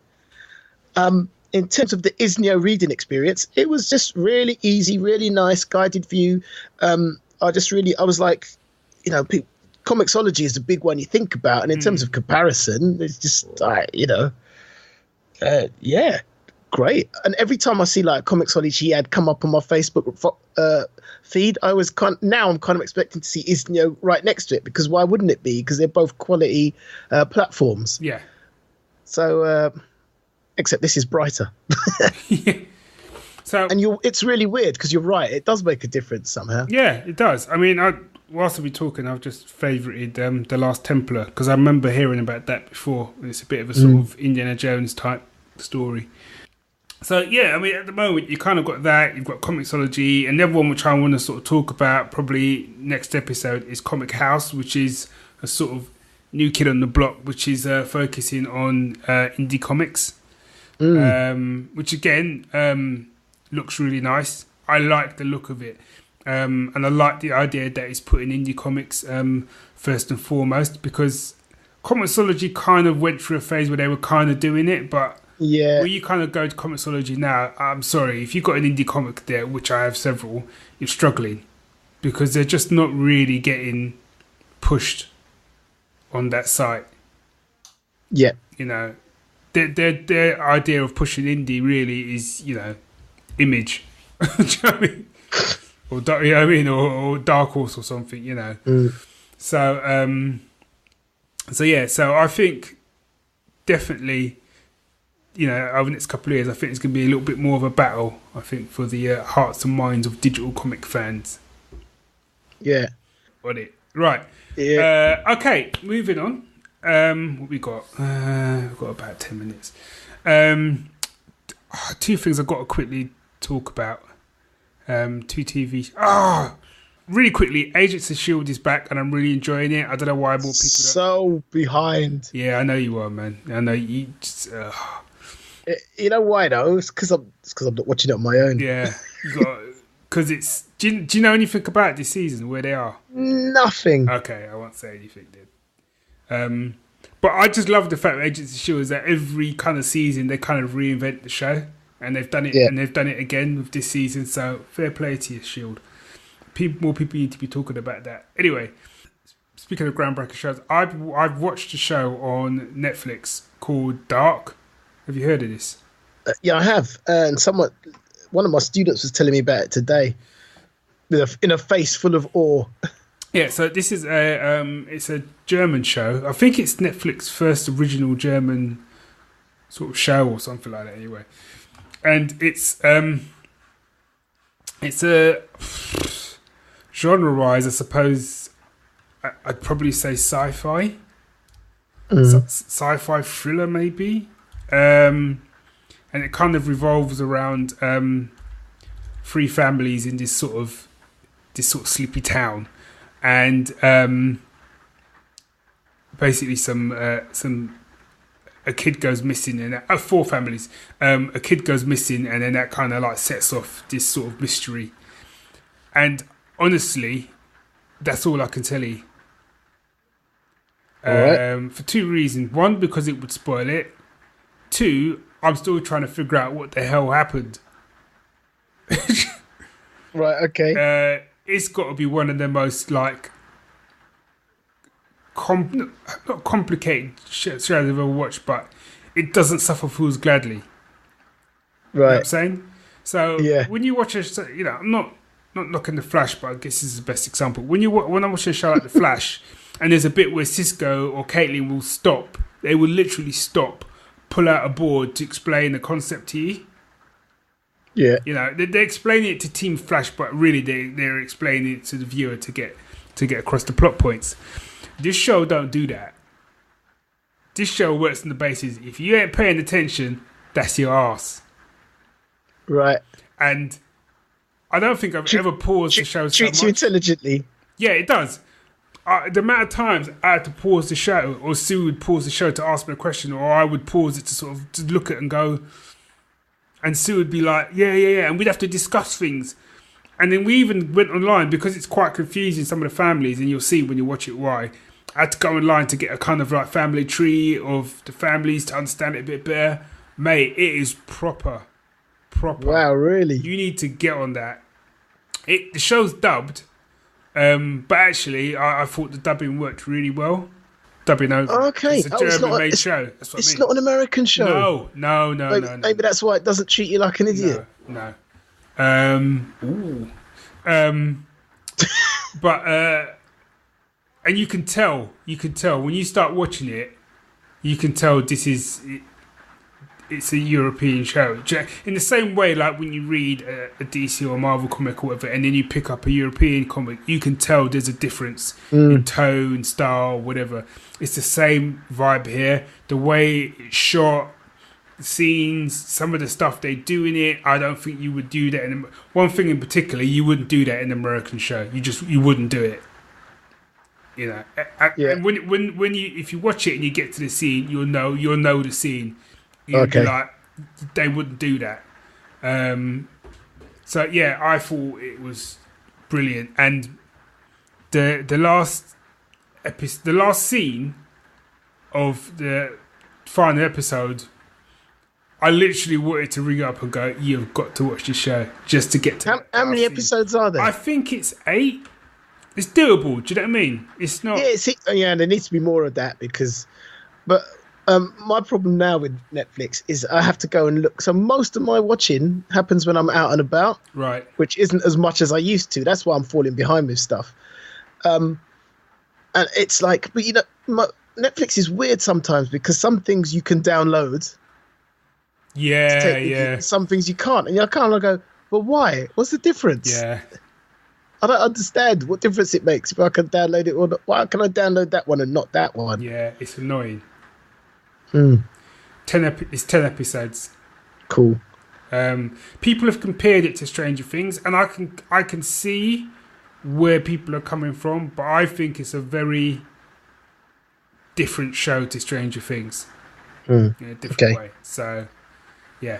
S1: In terms of the Izneo reading experience, it was just really easy, really nice guided view. I was like, you know, Comixology is the big one you think about, and in terms of comparison, it's just yeah, great. And every time I see like Comixology ad come up on my Facebook feed, I'm kind of expecting to see Izneo right next to it, because why wouldn't it be? Because they're both quality platforms.
S2: Yeah.
S1: So, except this is brighter.
S2: Yeah. So,
S1: and it's really weird because you're right. It does make a difference somehow.
S2: Yeah, it does. I mean, whilst I've been talking, I've just favorited The Last Templar, because I remember hearing about that before. It's a bit of a sort of Indiana Jones type story. So, yeah, I mean, at the moment, you kind of got that. You've got Comixology. And the other one which I want to sort of talk about probably next episode is Comic House, which is a sort of new kid on the block, which is focusing on indie comics, which, again, looks really nice. I like the look of it. And I like the idea that it's putting indie comics first and foremost, because Comixology kind of went through a phase where they were kind of doing it, but when you kind of go to Comixology now, I'm sorry, if you've got an indie comic there, which I have several, you're struggling, because they're just not really getting pushed on that site.
S1: Yeah.
S2: You know, their idea of pushing indie really is, you know, Image. Do you know what I mean? Or, you know what I mean? Or Dark Horse or something, you know. So I think definitely, you know, over the next couple of years, I think it's going to be a little bit more of a battle, I think, for the hearts and minds of digital comic fans.
S1: Yeah.
S2: Got it. Right. Yeah. Okay, moving on. What we got? We've got about 10 minutes. Two things I've got to quickly talk about. Two TV. Really quickly, Agents of S.H.I.E.L.D. is back, and I'm really enjoying it. I don't know why more people behind. Yeah, I know you are, man. I know you. Just,
S1: you know why though? It's because I'm not watching it on my own.
S2: Yeah, because it's. Do you know anything about this season? Where they are?
S1: Nothing.
S2: Okay, I won't say anything then. But I just love the fact that Agents of S.H.I.E.L.D. is that every kind of season they kind of reinvent the show, and they've done it, and they've done it again with this season. So fair play to you, Shield. More people need to be talking about that. Anyway, speaking of groundbreaking shows, I've watched a show on Netflix called Dark. Have you heard of this?
S1: Yeah, I have. And one of my students was telling me about it today, in a face full of awe.
S2: Yeah, so this is it's a German show. I think it's Netflix's first original German sort of show or something like that. Anyway, and it's a genre-wise, I suppose I'd probably say sci-fi, sci-fi thriller maybe, and it kind of revolves around three families in this sort of sleepy town. And basically, a kid goes missing, and four families. A kid goes missing, and then that kind of like sets off this sort of mystery. And honestly, that's all I can tell you. For two reasons: one, because it would spoil it; two, I'm still trying to figure out what the hell happened.
S1: Right. Okay.
S2: It's got to be one of the most like not complicated shows I've ever watched, but it doesn't suffer fools gladly.
S1: Right.
S2: You know what I'm saying? So
S1: Yeah.
S2: when you watch I'm not knocking The Flash, but I guess this is the best example. When I watch a show like The Flash, and there's a bit where Cisco or Caitlin will stop, they will literally stop, pull out a board to explain the concept to you.
S1: Yeah.
S2: You know, they're explaining it to Team Flash, but really they're explaining it to the viewer to get across the plot points. This show don't do that. This show works on the basis, if you ain't paying attention, that's your ass.
S1: Right.
S2: And I don't think I've ever paused the show so much.
S1: Treats you intelligently.
S2: Yeah, it does. The amount of times I had to pause the show, or Sue would pause the show to ask me a question, or I would pause it to sort of to look at it and go... And Sue would be like, yeah. And we'd have to discuss things. And then we even went online, because it's quite confusing, some of the families, and you'll see when you watch it why. I had to go online to get a kind of like family tree of the families to understand it a bit better. Mate, it is proper.
S1: Wow, really?
S2: You need to get on that. The show's dubbed, but actually I thought the dubbing worked really well. Dubbing over.
S1: Okay.
S2: It's a German-made show. That's what
S1: it's
S2: I mean.
S1: not an American show.
S2: No.
S1: Maybe that's why it doesn't treat you like an idiot.
S2: No. But and you can tell when you start watching it, you can tell it's a European show. In the same way, like when you read a DC or Marvel comic or whatever, and then you pick up a European comic, you can tell there's a difference in tone, style, whatever. It's the same vibe here. The way it's shot, the scenes, some of the stuff they do in it, I don't think you would do that. One thing in particular, you wouldn't do that in an American show. You wouldn't do it. You know, and when you if you watch it and you get to the scene, you'll know the scene. You'd be like, they wouldn't do that. So yeah, I thought it was brilliant. And the last scene of the final episode, I literally wanted to ring up and go, "You've got to watch this show just to get to."
S1: How many episodes are there?
S2: I think it's 8. It's doable. Do you know what I mean? It's not.
S1: Yeah, there needs to be more of that but. My problem now with Netflix is I have to go and look. So most of my watching happens when I'm out and about,
S2: right?
S1: Which isn't as much as I used to. That's why I'm falling behind with stuff. And it's like, but Netflix is weird sometimes because some things you can download.
S2: Yeah.
S1: Some things you can't, and I kind of go, well, why? What's the difference?
S2: Yeah.
S1: I don't understand what difference it makes if I can download it or not. Why can I download that one and not that one?
S2: Yeah, it's annoying.
S1: 10
S2: episodes.
S1: Cool.
S2: People have compared it to Stranger Things, and I can see where people are coming from, but I think it's a very different show to Stranger Things in a different way. So, yeah.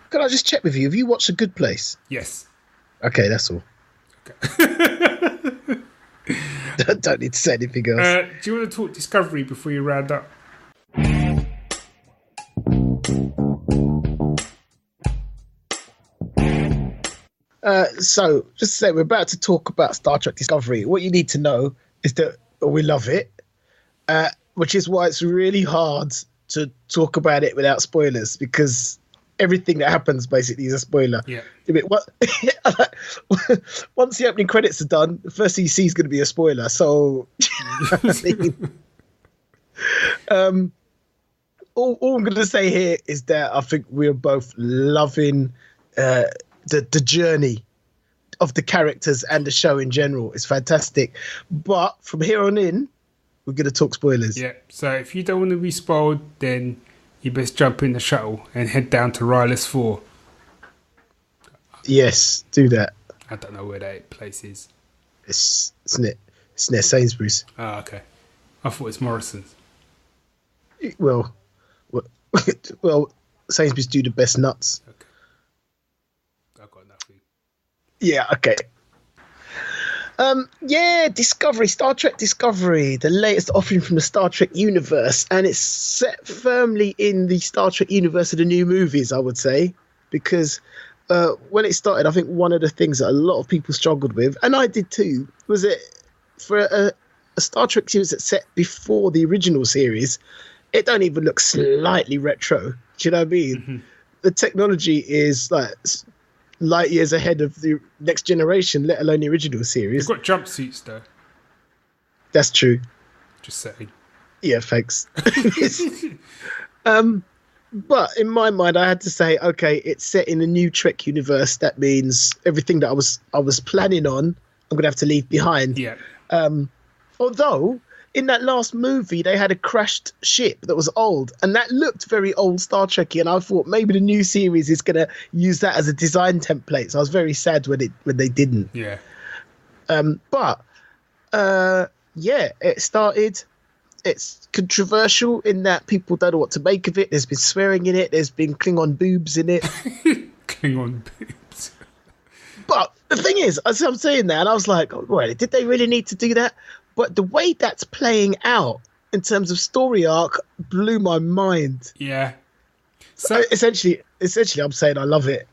S1: Can I just check with you? Have you watched A Good Place?
S2: Yes.
S1: Okay, that's all. Okay. Don't need to say anything else.
S2: Do you want to talk Discovery before you round up?
S1: So, just to say, we're about to talk about Star Trek Discovery. What you need to know is that we love it, which is why it's really hard to talk about it without spoilers, because everything that happens basically is a spoiler.
S2: Yeah.
S1: Once the opening credits are done, the first thing you see is going to be a spoiler. So, all I'm going to say here is that I think we're both loving the journey of the characters and the show in general. It's fantastic. But from here on in, we're going to talk spoilers.
S2: Yeah, so if you don't want to be spoiled, then you best jump in the shuttle and head down to Rylus 4.
S1: Yes, do that.
S2: I don't know where that place is.
S1: It's near Sainsbury's.
S2: Oh, okay. I thought it's Morrison's.
S1: Well, Sainsbury's do the best nuts.
S2: Okay. I've got nothing.
S1: Yeah, okay. Discovery, Star Trek Discovery, the latest offering from the Star Trek universe, and it's set firmly in the Star Trek universe of the new movies, I would say, because when it started, I think one of the things that a lot of people struggled with, and I did too, was it for a Star Trek series that's set before the original series, it don't even look slightly retro. Do you know what I mean? Mm-hmm. The technology is like light years ahead of the next generation, let alone the original series.
S2: They've got jumpsuits though.
S1: That's true.
S2: Just saying.
S1: Yeah, thanks. But in my mind, I had to say, okay, it's set in a new Trek universe. That means everything that I was planning on, I'm gonna have to leave behind.
S2: Yeah.
S1: Although in that last movie, they had a crashed ship that was old, and that looked very old Star Trek-y, and I thought maybe the new series is going to use that as a design template. So I was very sad when they didn't.
S2: Yeah.
S1: It started. It's controversial in that people don't know what to make of it. There's been swearing in it. There's been Klingon boobs in it.
S2: Klingon boobs.
S1: But the thing is, as I'm saying that, and I was like, oh, wait, did they really need to do that? But the way that's playing out in terms of story arc blew my mind.
S2: Yeah.
S1: So essentially, I'm saying I love it.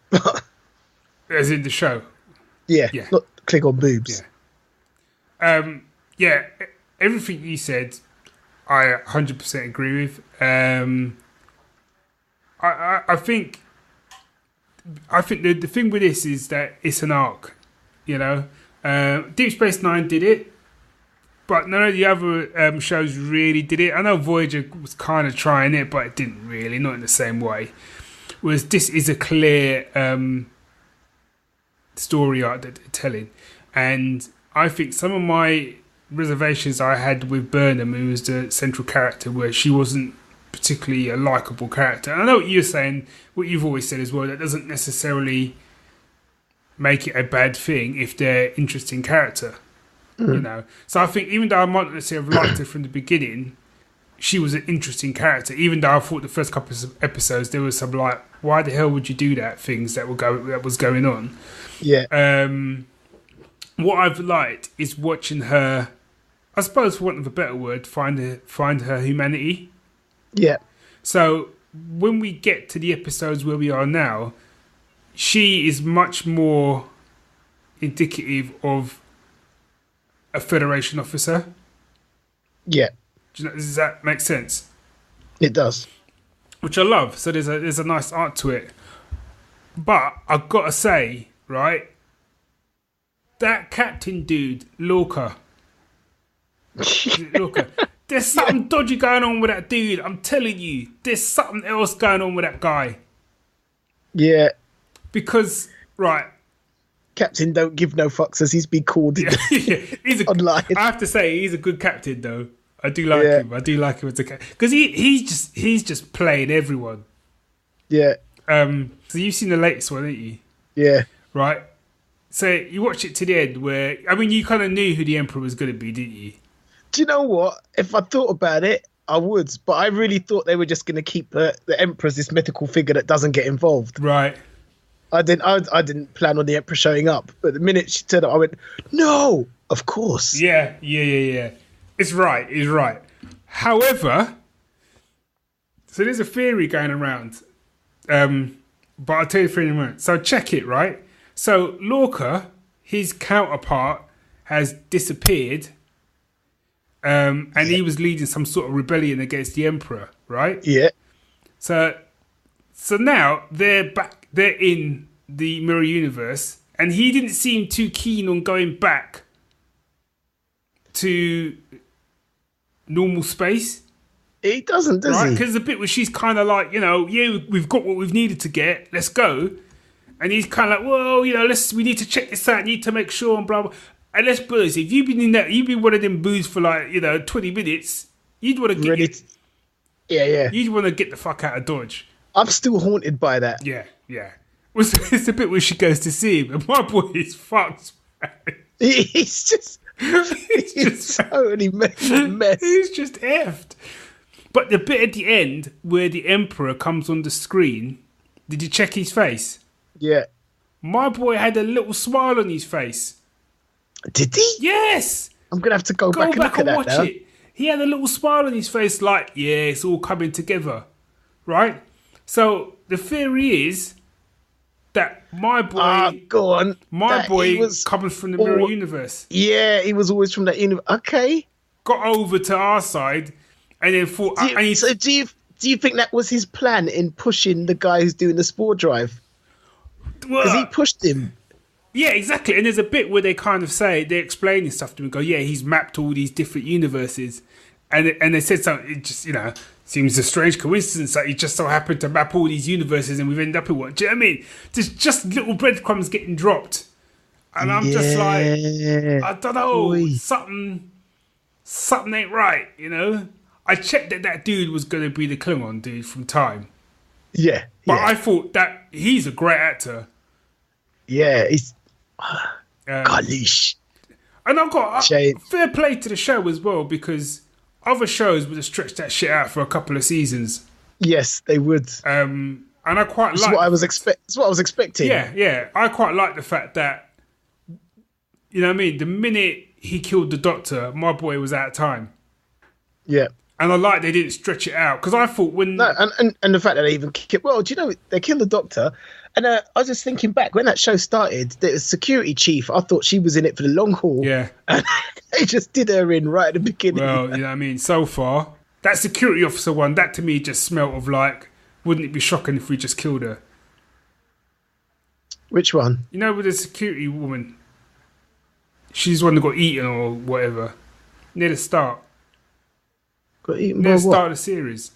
S2: As in the show?
S1: Yeah. Not click on boobs.
S2: Yeah. Everything you said, I 100% agree with. I think the thing with this is that it's an arc, you know. Deep Space Nine did it. But none of the other shows really did it. I know Voyager was kind of trying it, but it didn't really, not in the same way. Whereas this is a clear story arc that they're telling. And I think some of my reservations I had with Burnham, who was the central character, where she wasn't particularly a likeable character. And I know what you're saying, what you've always said as well, that doesn't necessarily make it a bad thing if they're interesting character. You know, so I think even though I might not necessarily have liked her from the beginning, she was an interesting character. Even though I thought the first couple of episodes there was some like, why the hell would you do that? Things that was going on.
S1: Yeah.
S2: What I've liked is watching her. I suppose, for want of a better word, find her humanity.
S1: Yeah.
S2: So when we get to the episodes where we are now, she is much more indicative of a Federation officer.
S1: Yeah.
S2: Does that make sense?
S1: It does.
S2: Which I love. So there's a nice art to it. But I've got to say, right, that captain dude, Lorca. There's something dodgy going on with that dude. I'm telling you, there's something else going on with that guy.
S1: Yeah.
S2: Because, right,
S1: Captain don't give no fucks, as he's been called online.
S2: I have to say, he's a good captain, though. I do like him. I do like him as a captain because he's just playing everyone.
S1: Yeah.
S2: So you've seen the latest one, haven't you?
S1: Yeah.
S2: Right. So you watch it to the end, where I mean, you kind of knew who the Emperor was going to be, didn't you?
S1: Do you know what? If I thought about it, I would. But I really thought they were just going to keep the Emperor as this mythical figure that doesn't get involved.
S2: Right.
S1: I didn't plan on the Emperor showing up, but the minute she turned up, I went, "No, of course."
S2: Yeah. It's right. However, so there's a theory going around, but I'll tell you the theory in a moment. So check it, right? So Lorca, his counterpart, has disappeared, and he was leading some sort of rebellion against the Emperor, right?
S1: Yeah.
S2: So now they're back. They're in the mirror universe, and he didn't seem too keen on going back to normal space.
S1: He doesn't, does he?
S2: Because the bit where she's kind of like, we've got what we've needed to get. Let's go. And he's kind of like, well, we need to check this out. Need to make sure and blah blah. And let's be honest, if you've been one of them booths for 20 minutes, you'd want to get you'd want to get the fuck out of Dodge.
S1: I'm still haunted by that.
S2: Yeah. It's the bit where she goes to see him, and my boy is fucked.
S1: He's just totally making a mess.
S2: He's just effed. But the bit at the end where the Emperor comes on the screen, did you check his face?
S1: Yeah.
S2: My boy had a little smile on his face.
S1: Did he?
S2: Yes.
S1: I'm gonna have to go back and look at that
S2: watch
S1: now.
S2: it. He had a little smile on his face, like, yeah, it's all coming together, right? So the theory is that my boy,
S1: go on.
S2: My boy was coming from the mirror universe.
S1: Yeah, he was always from that universe. Okay.
S2: Got over to our side, and then thought.
S1: Do you think that was his plan in pushing the guy who's doing the spore drive? Because he pushed him.
S2: Yeah, exactly. And there's a bit where they kind of say, they're explaining stuff to him and go, yeah, he's mapped all these different universes. And they said something, it just, seems a strange coincidence that he just so happened to map all these universes and we've ended up in one. Do you know what I mean? There's just little breadcrumbs getting dropped. And I'm just like, I don't know, something ain't right, I checked that dude was going to be the Klingon dude from Time.
S1: Yeah.
S2: But I thought that he's a great actor.
S1: Yeah, he's... Gosh.
S2: And I've got fair play to the show as well, because other shows would have stretched that shit out for a couple of seasons.
S1: Yes, they would.
S2: And I quite like...
S1: It's what I was expecting.
S2: Yeah. I quite like the fact that, you know what I mean, the minute he killed the Doctor, my boy was out of time.
S1: Yeah.
S2: And I like they didn't stretch it out, because I thought when...
S1: No, and the fact that they even killed... Well, do you know, they killed the Doctor, and I was just thinking back, when that show started, the security chief, I thought she was in it for the long haul.
S2: Yeah.
S1: And they just did her in right at the beginning.
S2: Well, you know what I mean? So far, that security officer one, that to me just smelt of like, wouldn't it be shocking if we just killed her?
S1: Which one?
S2: You know, with the security woman. She's the one that got eaten or whatever. Near the start.
S1: Got eaten
S2: Near
S1: by
S2: the start
S1: what?
S2: of the series.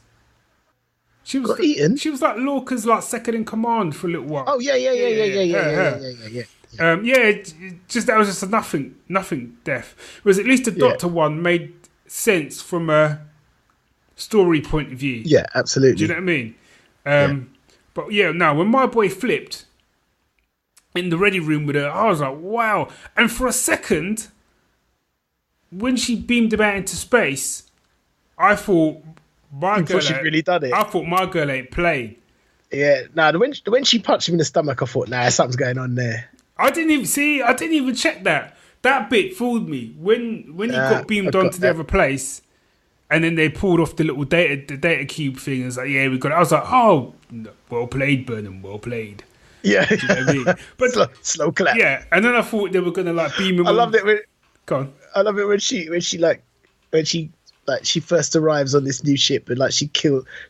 S2: She was
S1: got eaten?
S2: She was like Lorca's like second in command for a little while.
S1: Oh, yeah.
S2: Just that was just a nothing death. Whereas at least the Doctor one made sense from a story point of view.
S1: Yeah, absolutely.
S2: Do you know what I mean? But yeah, no, when my boy flipped in the ready room with her, I was like, wow. And for a second, when she beamed him out into space, I thought my girl
S1: really done it.
S2: I thought my girl ain't played.
S1: Yeah, when she punched him in the stomach, I thought, something's going on there.
S2: I didn't even check that. That bit fooled me. When he got beamed onto the other place, and then they pulled off the little data cube thing, and was like, yeah, we got it. I was like, oh, well played, Burnham, well played.
S1: Yeah.
S2: Do you know what I mean? But
S1: slow clap.
S2: Yeah, and then I thought they were gonna like beam him.
S1: I loved it when.
S2: Go on.
S1: I love it when she first arrives on this new ship, and she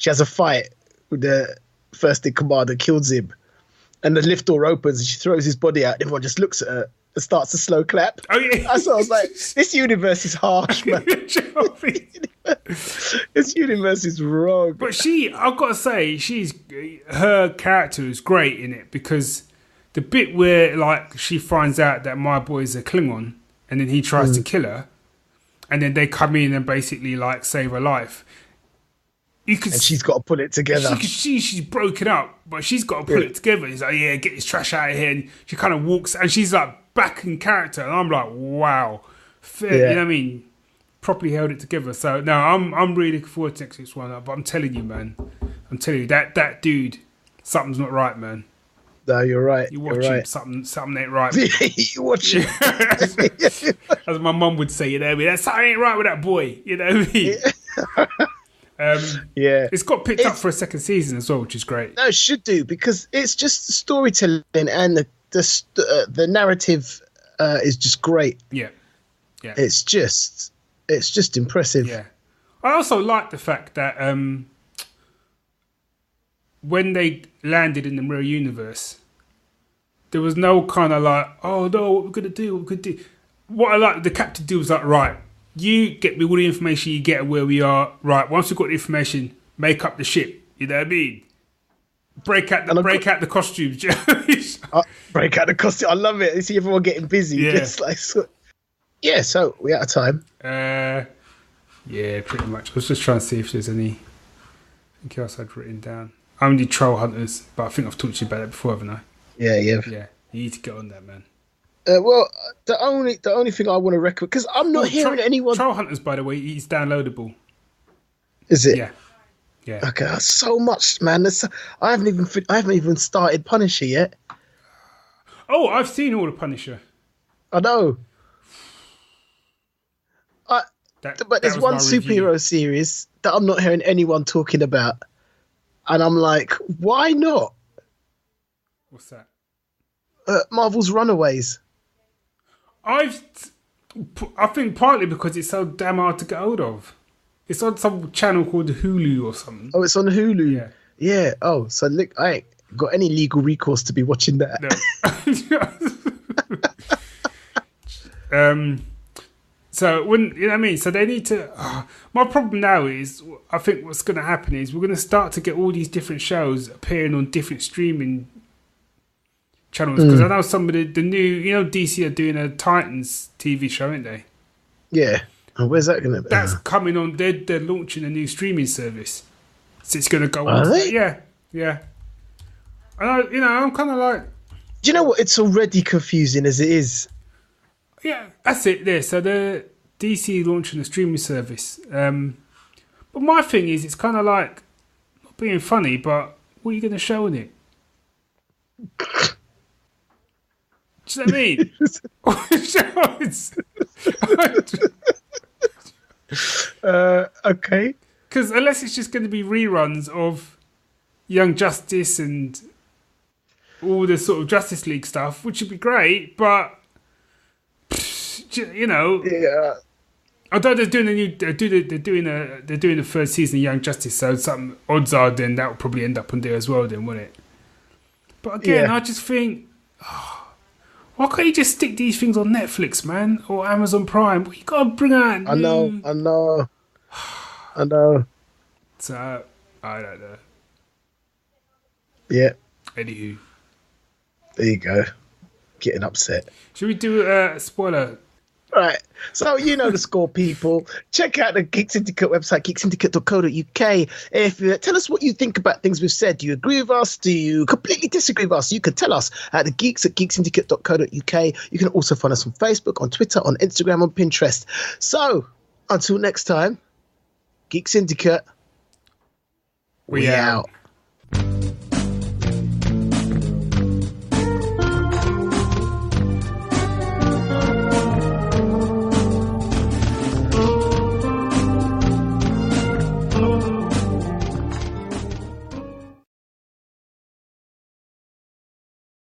S1: has a fight with the first in command and kills him, and the lift door opens and she throws his body out, and everyone just looks at her and starts to slow clap. Oh yeah. So I was like, this universe is harsh, man. This universe is wrong.
S2: But I've got to say, her character is great in it, because the bit where she finds out that my boy's a Klingon, and then he tries to kill her, and then they come in and basically save her life. And
S1: she's got to pull it together.
S2: You can see she's broken up, but she's got to pull it together. He's like, yeah, get this trash out of here. And she kind of walks, and she's back in character. And I'm like, wow. You know what I mean? Properly held it together. So, no, I'm really looking forward to next week's one. But I'm telling you, man. That dude, something's not right, man.
S1: No, you're right.
S2: You watch him, something ain't right.
S1: You watch him.
S2: As my mum would say, you know what I mean? Something ain't right with that boy. You know what I mean? It's got picked up for a second season as well, which is great.
S1: No, it should do, because it's just storytelling, and the narrative is just great.
S2: Yeah.
S1: It's just impressive.
S2: Yeah. I also like the fact that when they landed in the mirror universe, There was no kind of like, oh no, what we're gonna do, what we're gonna do. What I like, the captain do was like, right, you get me all the information you get where we are. Right, once we've got the information, make up the ship. You know what I mean? Break out the costumes.
S1: Break out the costume. I love it. You see everyone getting busy.
S2: Yeah.
S1: Just like, so we're out of time.
S2: Yeah, pretty much. I was just trying to see if there's anything else I'd written down. Only Troll Hunters, but I think I've talked to you about it before, haven't I?
S1: Yeah.
S2: Yeah, you need to get on that, man.
S1: Well, the only thing I want to recommend, because I'm not hearing anyone.
S2: Troll Hunters, by the way, he's downloadable.
S1: Is it?
S2: Yeah.
S1: Okay, that's so much, man. I haven't even started Punisher yet.
S2: Oh, I've seen all the Punisher.
S1: I know. But there's one superhero series that I'm not hearing anyone talking about, and I'm like, why not?
S2: What's that?
S1: Marvel's Runaways.
S2: I think partly because it's so damn hard to get hold of. It's on some channel called Hulu or something.
S1: Oh, it's on Hulu.
S2: Yeah.
S1: Yeah. Oh, so look, I ain't got any legal recourse to be watching that.
S2: No. So when you know what I mean, so they need to. My problem now is, I think what's going to happen is we're going to start to get all these different shows appearing on different streaming channels, because I know some of the new, DC are doing a Titans TV show, aren't they?
S1: Yeah. Oh, where's that going to be?
S2: That's coming on. They're launching a new streaming service, so it's going to go on.
S1: Are they?
S2: Yeah. And I'm kind of like,
S1: do you know what? It's already confusing as it is.
S2: Yeah, that's it there. So the DC launching a streaming service. But my thing is, it's kind of like, not being funny, but what are you going to show in it? Do you know what I mean?
S1: Okay.
S2: Because unless it's just going to be reruns of Young Justice and all the sort of Justice League stuff, which would be great, but
S1: Yeah.
S2: Although they're doing the third season of Young Justice, so some odds are then that will probably end up on there as well, then, won't it? But again, I just think, why can't you just stick these things on Netflix, man, or Amazon Prime? What you gotta bring out?
S1: I know.
S2: So I don't know.
S1: Yeah.
S2: Anywho,
S1: there you go. Getting upset.
S2: Should we do a spoiler?
S1: Right, so the score, people. Check out the Geek Syndicate website, geeksyndicate.co.uk. If tell us what you think about things we've said. Do you agree with us? Do you completely disagree with us? You can tell us at the geeks at geeksyndicate.co.uk. You can also find us on Facebook, on Twitter, on Instagram, on Pinterest. So, until next time, Geek Syndicate, we out.